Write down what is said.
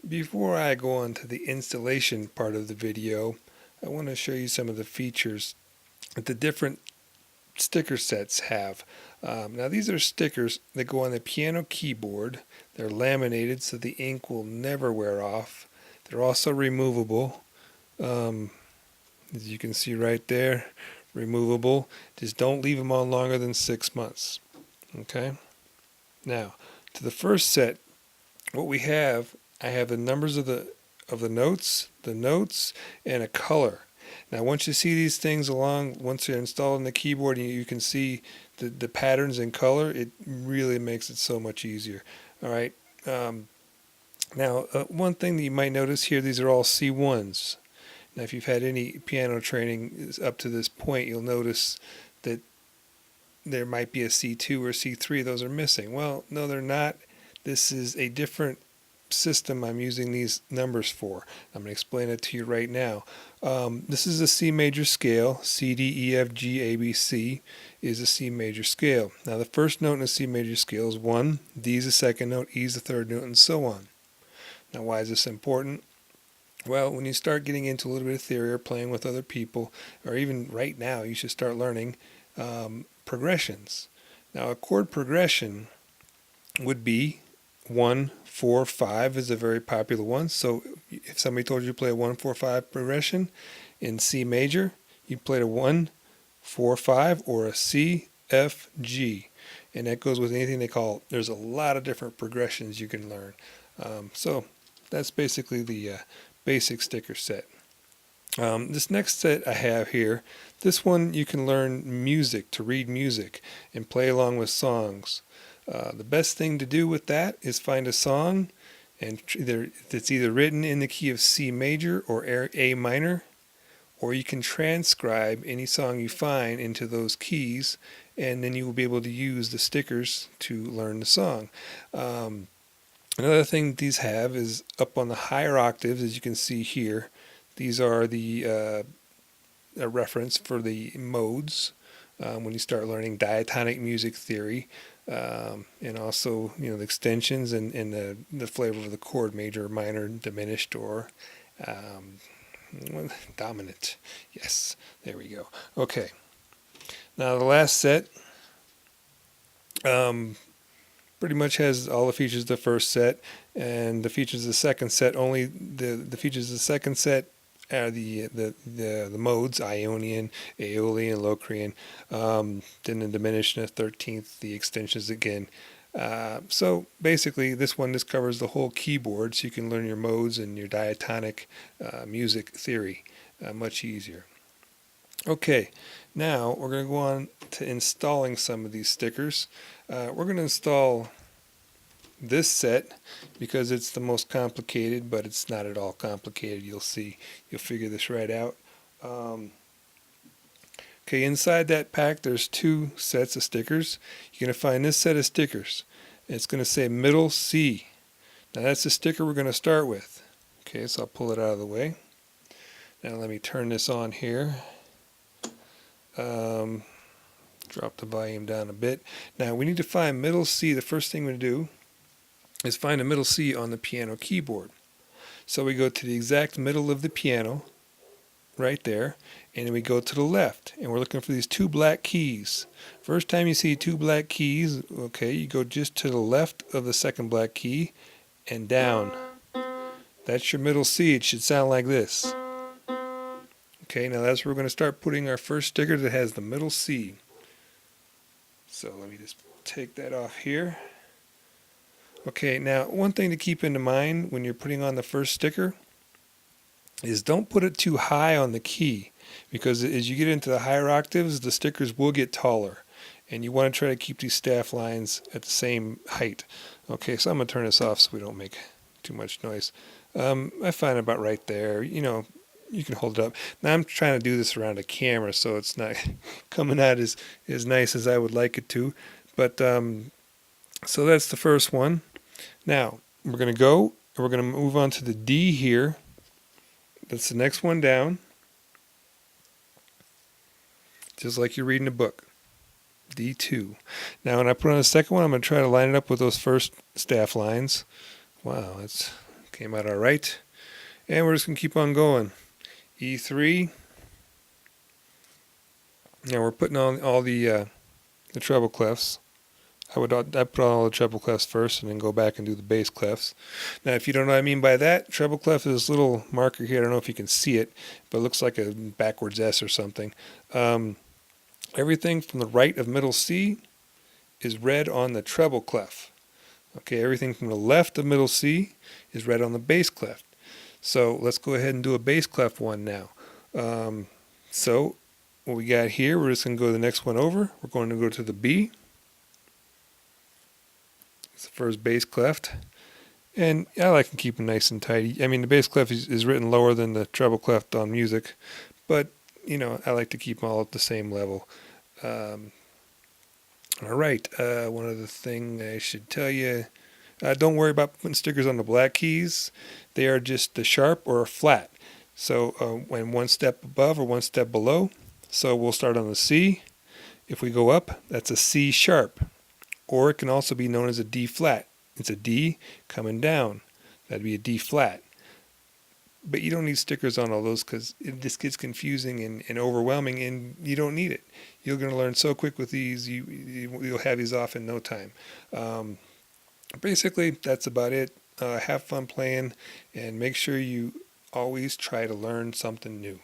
Before I go on to the installation part of the video, I want to show you some of the features that the different sticker sets have. Now these are stickers that go on the piano keyboard. They're laminated so the ink will never wear off. They're also removable. As you can see right there, removable. Just don't leave them on longer than 6 months. Okay? Now, to the first set, what we have, I have the numbers of the notes, and a color. Now, once you see these things once they're installed on the keyboard and you can see the patterns in color, it really makes it so much easier. All right. Now, one thing that you might notice here, these are all C1s. Now, if you've had any piano training up to this point, you'll notice that there might be a C2 or C3. Those are missing. Well, no, they're not. This is a different system I'm using these numbers for. I'm going to explain it to you right now. This is a C major scale. C, D, E, F, G, A, B, C is a C major scale. Now, the first note in a C major scale is 1, D is the second note, E is the third note, and so on. Now, why is this important? Well, when you start getting into a little bit of theory or playing with other people, or even right now, you should start learning progressions. Now, a chord progression would be 1, 4, 5 is a very popular one. So if somebody told you to play a 1, 4, 5 progression in C major, you played a 1, 4, 5 or a C, F, G. And that goes with anything they call, there's a lot of different progressions you can learn. So that's basically the basic sticker set. This next set I have here, this one you can learn music, to read music and play along with songs. The best thing to do with that is find a song and that's either written in the key of C major or A minor, or you can transcribe any song you find into those keys, and then you will be able to use the stickers to learn the song. Another thing these have is up on the higher octaves, as you can see here. These are the a reference for the modes when you start learning diatonic music theory, and also the extensions and the flavor of the chord, major, minor, diminished, or dominant. Yes, there we go. Okay, now the last set pretty much has all the features of the first set, and the features of the second set, only the features of the second set are the modes: Ionian, Aeolian, Locrian, then the diminished and the 13th, the extensions again. So basically this one just covers the whole keyboard, so you can learn your modes and your diatonic music theory much easier. Okay, now we're going to go on to installing some of these stickers. We're going to install this set because it's the most complicated, but it's not at all complicated. You'll see. You'll figure this right out. Okay, inside that pack there's 2 sets of stickers. You're going to find this set of stickers. It's going to say middle C. Now that's the sticker we're going to start with. Okay, so I'll pull it out of the way. Now let me turn this on here. Drop the volume down a bit. Now we need to find middle C. The first thing we do is find a middle C on the piano keyboard. So we go to the exact middle of the piano, right there, and then we go to the left, and we're looking for these 2 black keys. First time you see 2 black keys, okay, you go just to the left of the second black key and down. That's your middle C. It should sound like this. Okay, now that's where we're going to start putting our first sticker that has the middle C. So let me just take that off here. Okay, now one thing to keep in mind when you're putting on the first sticker is don't put it too high on the key, because as you get into the higher octaves, the stickers will get taller, and you want to try to keep these staff lines at the same height. Okay, so I'm going to turn this off so we don't make too much noise. I find about right there. You can hold it up. Now I'm trying to do this around a camera, so it's not coming out as nice as I would like it to. But so that's the first one. Now we're going to go and we're going to move on to the D here. That's the next one down. Just like you're reading a book. D2. Now when I put on the second one, I'm going to try to line it up with those first staff lines. Wow, that's Came out all right. And we're just going to keep on going. E3. Now we're putting on all the treble clefs. I put on all the treble clefs first and then go back and do the bass clefs. Now, if you don't know what I mean by that, treble clef is this little marker here. I don't know if you can see it, but it looks like a backwards S or something. Everything from the right of middle C is read on the treble clef. Okay, everything from the left of middle C is read on the bass clef. So let's go ahead and do a bass clef one now. So what we got here, we're just going to go to the next one over. We're going to go to the B. It's the first bass clef. And I like to keep them nice and tidy. I mean, the bass clef is written lower than the treble clef on music, but, you know, I like to keep them all at the same level. All right, one other thing I should tell you, don't worry about putting stickers on the black keys. They are just a sharp or a flat. So when one step above or one step below. So we'll start on the C. If we go up, that's a C sharp. Or it can also be known as a D flat. It's a D coming down. That'd be a D flat. But you don't need stickers on all those because this gets confusing and overwhelming, and you don't need it. You're going to learn so quick with these, you'll have these off in no time. Basically, that's about it. Have fun playing, and make sure you always try to learn something new.